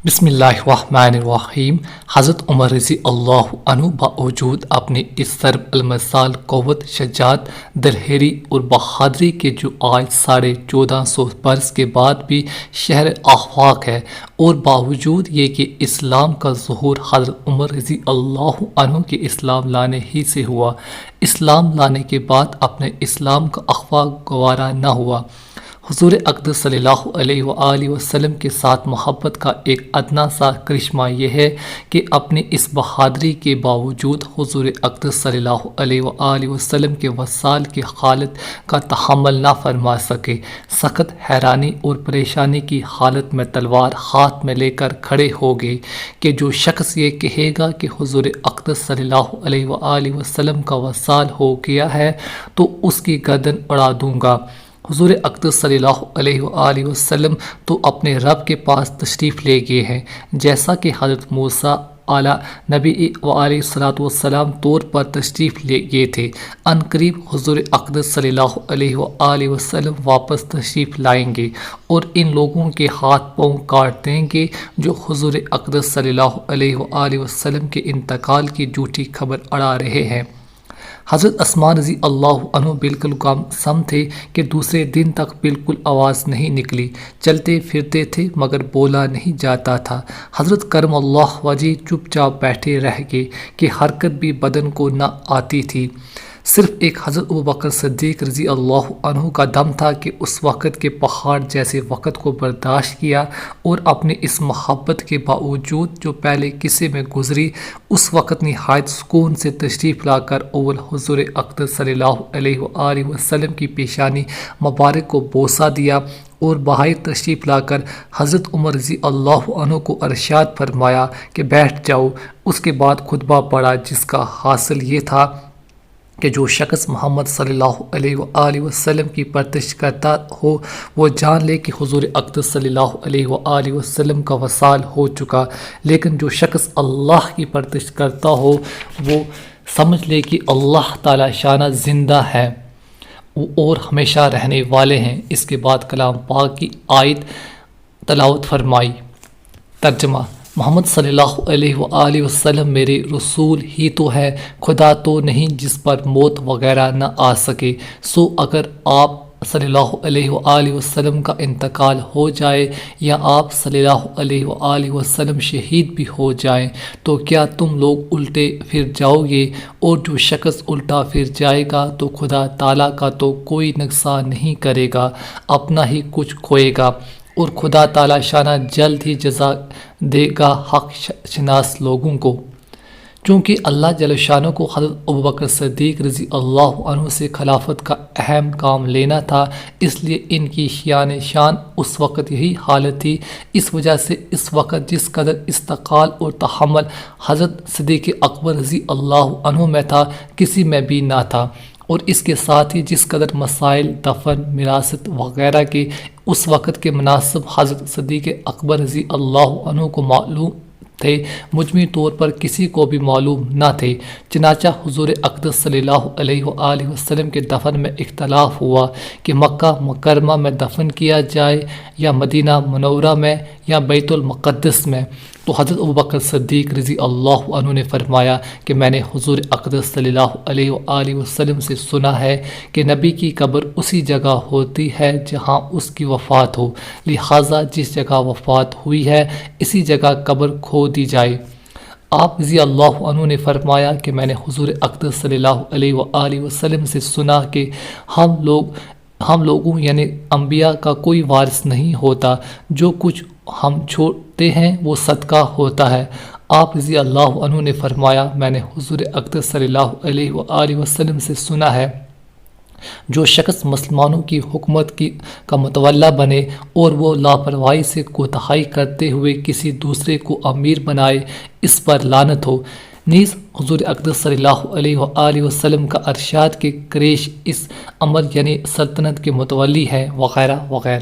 بسم اللہ الرحمن الرحیم۔ حضرت عمر رضی اللہ عنہ باوجود اپنی اس ضرب المثال قوت، شجاعت، دلہری اور بہادری کے جو آج 1450 برس کے بعد بھی شہر آفاق ہے، اور باوجود یہ کہ اسلام کا ظہور حضرت عمر رضی اللہ عنہ کے اسلام لانے ہی سے ہوا، اسلام لانے کے بعد اپنے اسلام کا اخفا گوارا نہ ہوا۔ حضور اقدس صلی اللہ علیہ وآلہ وسلم کے ساتھ محبت کا ایک ادنا سا کرشمہ یہ ہے کہ اپنی اس بہادری کے باوجود حضور اقدس صلی اللہ علیہ وآلہ وسلم کے وصال کی حالت کا تحمل نہ فرما سکے، سخت حیرانی اور پریشانی کی حالت میں تلوار ہاتھ میں لے کر کھڑے ہو گئے کہ جو شخص یہ کہے گا کہ حضور اقدس صلی اللہ علیہ وآلہ وسلم کا وصال ہو گیا ہے تو اس کی گردن اڑا دوں گا۔ حضور اقدس صلی اللہ علیہ وآلہ وسلم تو اپنے رب کے پاس تشریف لے گئے ہیں، جیسا کہ حضرت موسیٰ اعلیٰ نبی علیہ السلام طور پر تشریف لے گئے تھے۔ ان قریب حضور اقدس صلی اللہ علیہ وآلہ وسلم واپس تشریف لائیں گے اور ان لوگوں کے ہاتھ پاؤں کاٹ دیں گے جو حضور اقدس صلی اللہ علیہ وآلہ وسلم کے انتقال کی جھوٹی خبر اڑا رہے ہیں۔ حضرت عثمان رضی اللہ عنہ بالکل گمسم تھے کہ دوسرے دن تک بالکل آواز نہیں نکلی، چلتے پھرتے تھے مگر بولا نہیں جاتا تھا۔ حضرت کرم اللہ وجہ چپ چاپ بیٹھے رہ گئے کہ حرکت بھی بدن کو نہ آتی تھی۔ صرف ایک حضرت ابوبکر صدیق رضی اللہ عنہ کا دم تھا کہ اس وقت کے پہاڑ جیسے وقت کو برداشت کیا اور اپنی اس محبت کے باوجود جو پہلے قصے میں گزری اس وقت نہایت سکون سے تشریف لا کر اول حضور اقدس صلی اللہ علیہ وآلہ وسلم کی پیشانی مبارک کو بوسہ دیا اور باہر تشریف لا کر حضرت عمر رضی اللہ عنہ کو ارشاد فرمایا کہ بیٹھ جاؤ۔ اس کے بعد خطبہ پڑھا جس کا حاصل یہ تھا کہ جو شخص محمد صلی اللہ علیہ وآلہ وسلم کی پرستش کرتا ہو وہ جان لے کہ حضور اقدس صلی اللہ علیہ وآلہ وسلم کا وصال ہو چکا، لیکن جو شخص اللہ کی پرستش کرتا ہو وہ سمجھ لے کہ اللہ تعالی شانہ زندہ ہے اور ہمیشہ رہنے والے ہیں۔ اس کے بعد کلام پاک کی آیت تلاوت فرمائی۔ ترجمہ: محمد صلی اللہ علیہ وآلہ وسلم میرے رسول ہی تو ہے، خدا تو نہیں جس پر موت وغیرہ نہ آ سکے، سو اگر آپ صلی اللہ علیہ وآلہ وسلم کا انتقال ہو جائے یا آپ صلی اللہ علیہ وآلہ وسلم شہید بھی ہو جائیں تو کیا تم لوگ الٹے پھر جاؤ گے؟ اور جو شخص الٹا پھر جائے گا تو خدا تعالیٰ کا تو کوئی نقصان نہیں کرے گا، اپنا ہی کچھ کھوئے گا، اور خدا تعالی شانہ جلد ہی جزا دے گا حق شناس لوگوں کو۔ چونکہ اللہ جل شانہ کو حضرت ابوبکر صدیق رضی اللہ عنہ سے خلافت کا اہم کام لینا تھا، اس لیے ان کی شان اس وقت یہی حالت تھی۔ اس وجہ سے اس وقت جس قدر استقال اور تحمل حضرت صدیق اکبر رضی اللہ عنہ میں تھا کسی میں بھی نہ تھا، اور اس کے ساتھ ہی جس قدر مسائل دفن، وراثت وغیرہ کے اس وقت کے مناسب حضرت صدیق اکبر رضی اللہ عنہ کو معلوم تھے، مجموعی طور پر کسی کو بھی معلوم نہ تھے۔ چنانچہ حضور اقدس صلی اللہ علیہ وآلہ وسلم کے دفن میں اختلاف ہوا کہ مکہ مکرمہ میں دفن کیا جائے یا مدینہ منورہ میں یا بیت المقدس میں، تو حضرت ابوبکر صدیق رضی اللہ عنہ نے فرمایا کہ میں نے حضور اقدس صلی اللہ علیہ وآلہ وسلم سے سنا ہے کہ نبی کی قبر اسی جگہ ہوتی ہے جہاں اس کی وفات ہو، لہٰذا جس جگہ وفات ہوئی ہے اسی جگہ قبر کھود دی جائے۔ آپ رضی اللہ عنہ نے فرمایا کہ میں نے حضور اقدس صلی اللہ علیہ وآلہ وسلم سے سنا کہ ہم لوگوں یعنی انبیاء کا کوئی وارث نہیں ہوتا، جو کچھ ہم چھوڑتے ہیں وہ صدقہ ہوتا ہے۔ آپ رضی اللہ عنہ نے فرمایا میں نے حضور اقدس صلی اللہ علیہ وآلہ وسلم سے سنا ہے جو شخص مسلمانوں کی حکومت کا متولی بنے اور وہ لاپرواہی سے کوتاہی کرتے ہوئے کسی دوسرے کو امیر بنائے، اس پر لعنت ہو۔ نیز حضور اقدس صلی اللہ علیہ وآلہ وسلم کا ارشاد کہ قریش اس امر یعنی سلطنت کے متولی ہے وغیرہ وغیرہ۔